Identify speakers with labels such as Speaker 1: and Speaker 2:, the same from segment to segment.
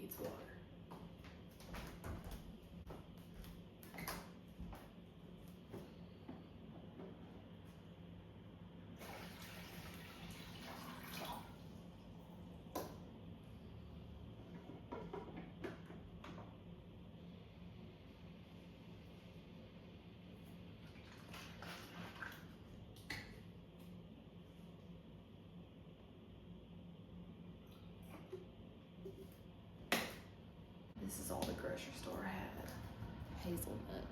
Speaker 1: needs water. This is all the grocery store had. Hazelnut.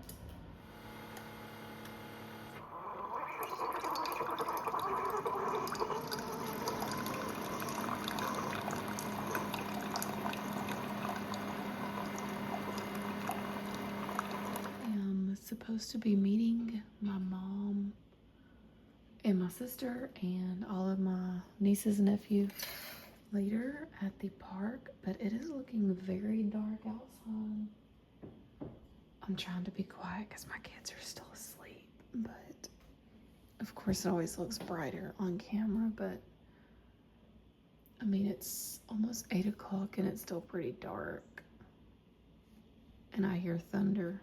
Speaker 1: I'm supposed to be meeting my mom and my sister and all of my nieces and nephews later at the park, but it is looking very dark outside. I'm trying to be quiet because my kids are still asleep, but of course it always looks brighter on camera, but I mean, it's almost 8 o'clock and it's still pretty dark, and I hear thunder.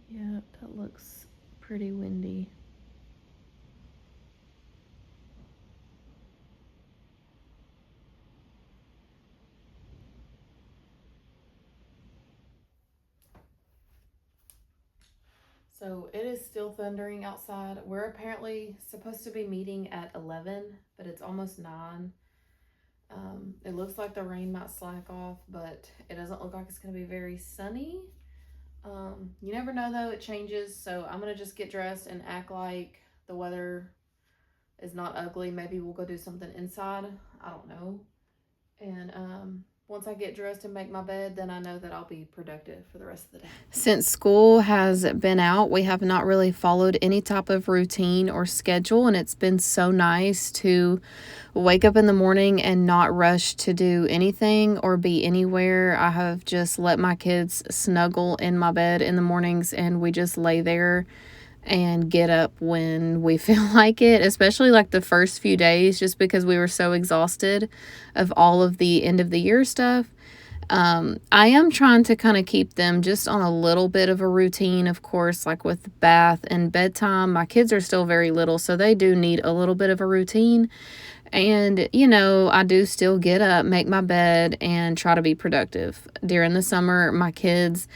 Speaker 1: Yeah, that looks pretty windy. So it is still thundering outside. We're apparently supposed to be meeting at 11, but it's almost 9. It looks like the rain might slack off, but it doesn't look like it's going to be very sunny. You never know though, it changes. So I'm going to just get dressed and act like the weather is not ugly. Maybe we'll go do something inside. I don't know. And once I get dressed and make my bed, then I know that I'll be productive for the rest of the day. Since school has been out, we have not really followed any type of routine or schedule, and it's been so nice to wake up in the morning and not rush to do anything or be anywhere. I have just let my kids snuggle in my bed in the mornings, and we just lay there and get up when we feel like it, especially like the first few days, just because we were so exhausted of all of the end of the year stuff. I am trying to kind of keep them just on a little bit of a routine, of course, like with bath and bedtime. My kids are still very little, so they do need a little bit of a routine. And, you know, I do still get up, make my bed, and try to be productive. During the summer, my kids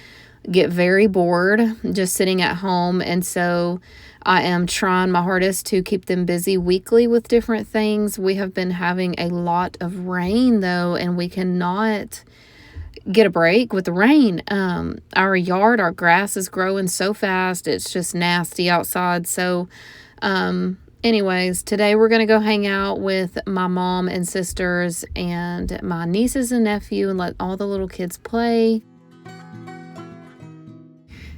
Speaker 1: get very bored just sitting at home, and so I am trying my hardest to keep them busy weekly with different things. We have been having a lot of rain though, and we cannot get a break with the rain. Our yard, our grass is growing so fast, it's just nasty outside. So anyways, today we're going to go hang out with my mom and sisters and my nieces and nephew and let all the little kids play.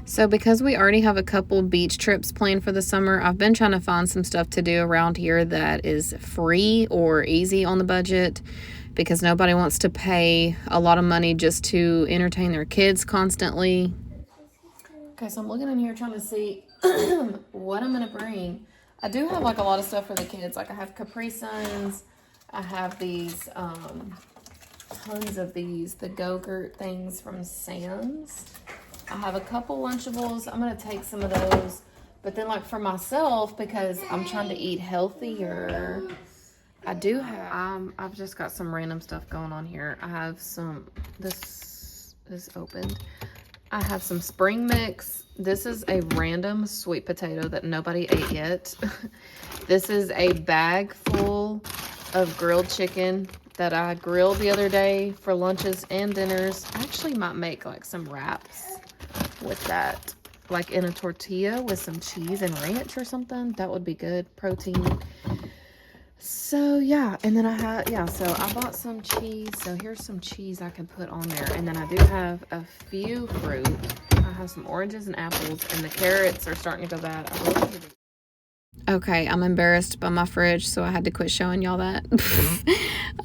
Speaker 1: So because we already have a couple beach trips planned for the summer, I've been trying to find some stuff to do around here that is free or easy on the budget, because nobody wants to pay a lot of money just to entertain their kids constantly. Okay, so I'm looking in here trying to see what I'm going to bring. I do have like a lot of stuff for the kids. Like I have Capri Suns. I have these, tons of these, the Go-Gurt things from Sam's. I have a couple Lunchables. I'm going to take some of those. But then like for myself, because I'm trying to eat healthier, I do have, I've just got some random stuff going on here. I have some, this is opened. I have some spring mix. This is a random sweet potato that nobody ate yet. This is a bag full of grilled chicken that I grilled the other day for lunches and dinners. I actually might make like some wraps with that, like in a tortilla with some cheese and ranch or something. That would be good protein. So yeah, and then so I bought some cheese. So here's some cheese I can put on there. And then I do have a few fruit. I have some oranges and apples, and the carrots are starting to go bad. Okay, I'm embarrassed by my fridge, so I had to quit showing y'all that.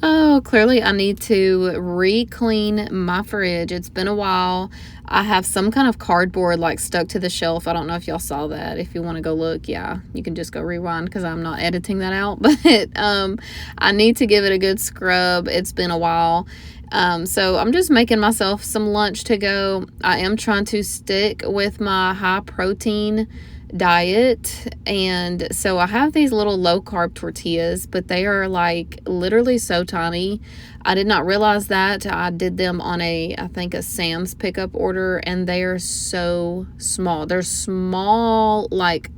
Speaker 1: Oh, clearly I need to re-clean my fridge. It's been a while. I have some kind of cardboard like stuck to the shelf. I don't know if y'all saw that. If you want to go look, yeah, you can just go rewind because I'm not editing that out. But I need to give it a good scrub. It's been a while. So I'm just making myself some lunch to go. I am trying to stick with my high protein diet, and so I have these little low carb tortillas, but they are like literally so tiny. I did not realize that. I did them on I think a Sam's pickup order, and they are so small. They're small, like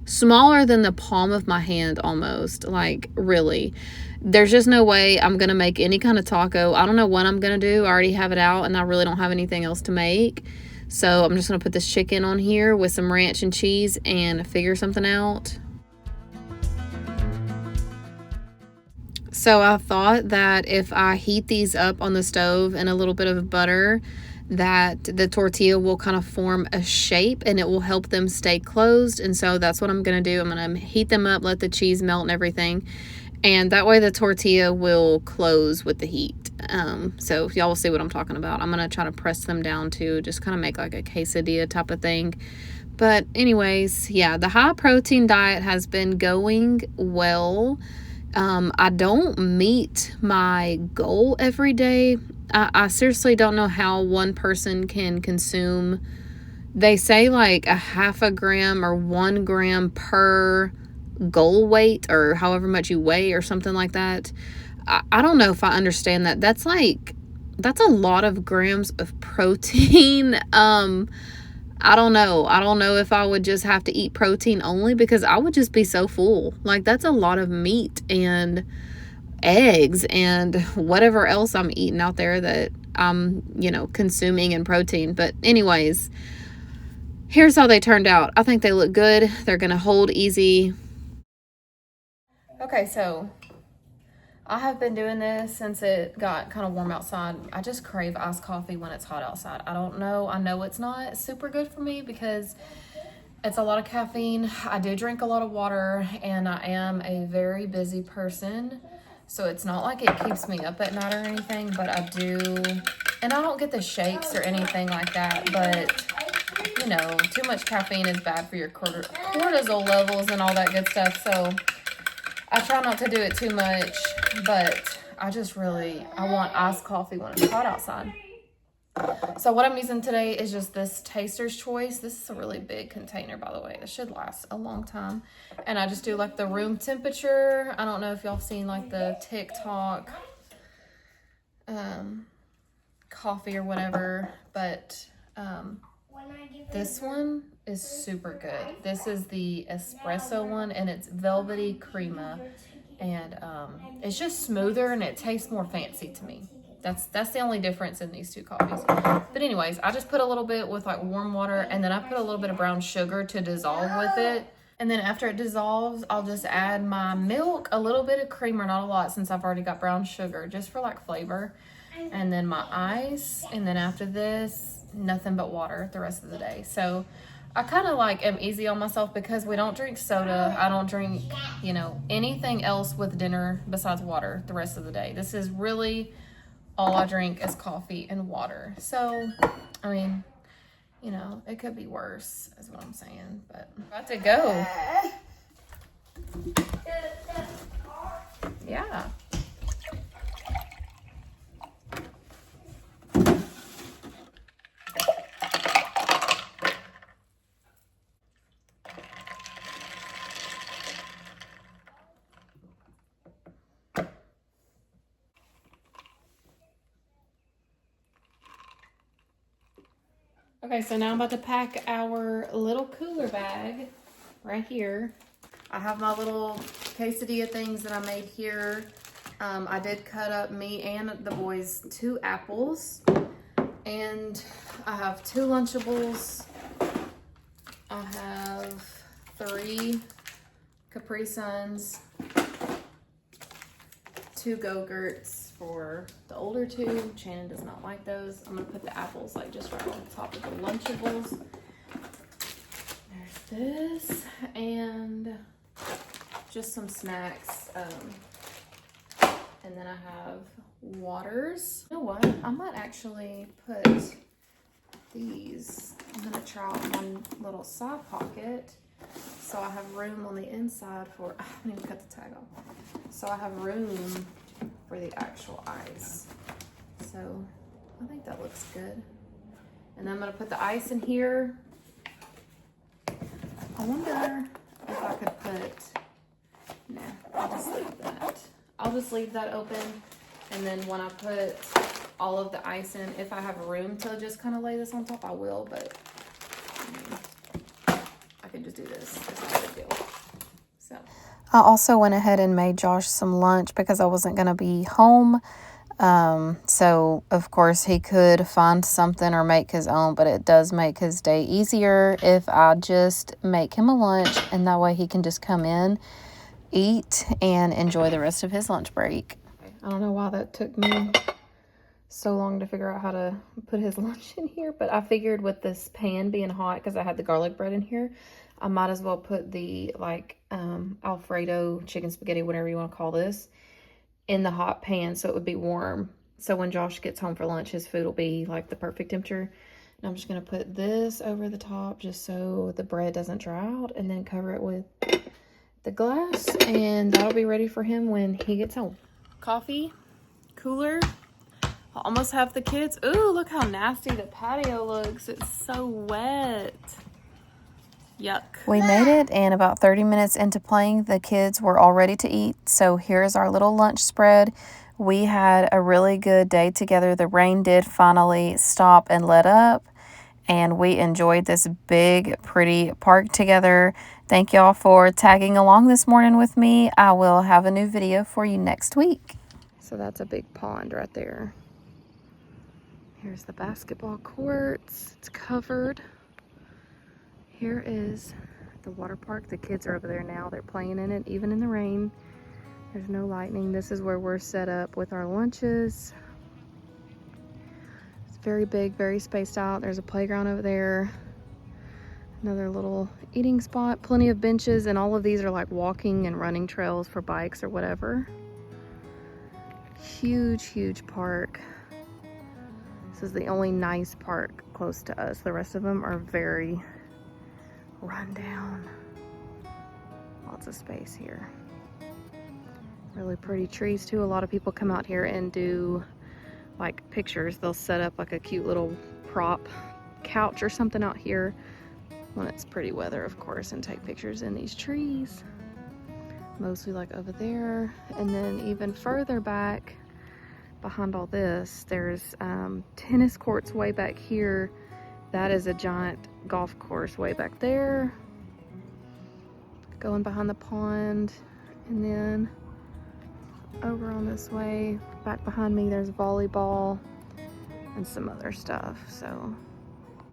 Speaker 1: smaller than the palm of my hand almost. Like really, there's just no way I'm gonna make any kind of taco. I don't know what I'm gonna do. I already have it out, and I really don't have anything else to make. So I'm just going to put this chicken on here with some ranch and cheese and figure something out. So I thought that if I heat these up on the stove in a little bit of butter, that the tortilla will kind of form a shape and it will help them stay closed. And so that's what I'm going to do. I'm going to heat them up, let the cheese melt and everything. And that way the tortilla will close with the heat. So y'all will see what I'm talking about. I'm going to try to press them down to just kind of make like a quesadilla type of thing. But anyways, yeah, the high protein diet has been going well. I don't meet my goal every day. I seriously don't know how one person can consume, they say like a half a gram or 1 gram per goal weight or however much you weigh or something like that. I don't know if I understand that. That's a lot of grams of protein. I don't know. I don't know if I would just have to eat protein only, because I would just be so full. Like that's a lot of meat and eggs and whatever else I'm eating out there that I'm, consuming in protein. But anyways, here's how they turned out. I think they look good. They're going to hold easy. Okay, so I have been doing this since it got kind of warm outside. I just crave iced coffee when it's hot outside. I don't know. I know it's not super good for me because it's a lot of caffeine. I do drink a lot of water, and I am a very busy person. So it's not like it keeps me up at night or anything, but I do. And I don't get the shakes or anything like that, but too much caffeine is bad for your cortisol levels and all that good stuff. So I try not to do it too much, but I want iced coffee when it's hot outside. So what I'm using today is just this Taster's Choice. This is a really big container, by the way. This should last a long time. And I just do like the room temperature. I don't know if y'all have seen like the TikTok coffee or whatever, but this one is super good. This is the espresso one, and it's velvety crema, and it's just smoother and it tastes more fancy to me. That's the only difference in these two coffees. But anyways, I just put a little bit with like warm water, and then I put a little bit of brown sugar to dissolve with it. And then after it dissolves, I'll just add my milk, a little bit of creamer, not a lot since I've already got brown sugar, just for like flavor. And then my ice, and then after this, nothing but water the rest of the day. So I kind of like am easy on myself because we don't drink soda. I don't drink, anything else with dinner besides water the rest of the day. This is really all I drink is coffee and water. So, I mean, it could be worse is what I'm saying, but I'm about to go. Yeah. Okay, so now I'm about to pack our little cooler bag right here. I have my little quesadilla things that I made here. I did cut up me and the boys 2 apples, and I have 2 Lunchables. I have 3 Capri Suns, 2 Go-Gurts for the older 2. Shannon does not like those. I'm gonna put the apples like just right on top of the Lunchables. There's this, and just some snacks. And then I have waters. You know what? I might actually put these. I'm gonna try out one little side pocket, so I have room on the inside for. I haven't even cut the tag off. So I have room for the actual ice. So I think that looks good. And then I'm gonna put the ice in here. I wonder if I could put. Nah, I'll just leave that. I'll just leave that open, and then when I put all of the ice in, if I have room to just kind of lay this on top, I will, but I can just do this. It's not a big deal. So I also went ahead and made Josh some lunch because I wasn't going to be home. So of course he could find something or make his own, but it does make his day easier if I just make him a lunch, and that way he can just come in, eat, and enjoy the rest of his lunch break. I don't know why that took me so long to figure out how to put his lunch in here, but I figured with this pan being hot, because I had the garlic bread in here, I might as well put the Alfredo chicken spaghetti, whatever you want to call this, in the hot pan so it would be warm. So when Josh gets home for lunch, his food will be like the perfect temperature. And I'm just going to put this over the top just so the bread doesn't dry out, and then cover it with the glass, and that'll be ready for him when he gets home. Coffee, cooler. I almost have the kids. Ooh, look how nasty the patio looks. It's so wet. Yuck. We made it, and about 30 minutes into playing, the kids were all ready to eat. So here's our little lunch spread. We had a really good day together. The rain did finally stop and let up, and we enjoyed this big, pretty park together. Thank y'all for tagging along this morning with me. I will have a new video for you next week. So that's a big pond right there. Here's the basketball courts. It's covered. Here is the water park. The kids are over there now. They're playing in it, even in the rain. There's no lightning. This is where we're set up with our lunches. It's very big, very spaced out. There's a playground over there. Another little eating spot. Plenty of benches, and all of these are like walking and running trails for bikes or whatever. Huge, huge park. This is the only nice park close to us. The rest of them are very run down. Lots of space here. Really pretty trees too. A lot of people come out here and do like pictures. They'll set up like a cute little prop couch or something out here when it's pretty weather, of course, and take pictures in these trees. Mostly like over there. And then even further back behind all this, there's tennis courts way back here. That is a giant golf course way back there, going behind the pond. And then over on this way, back behind me, there's volleyball and some other stuff. So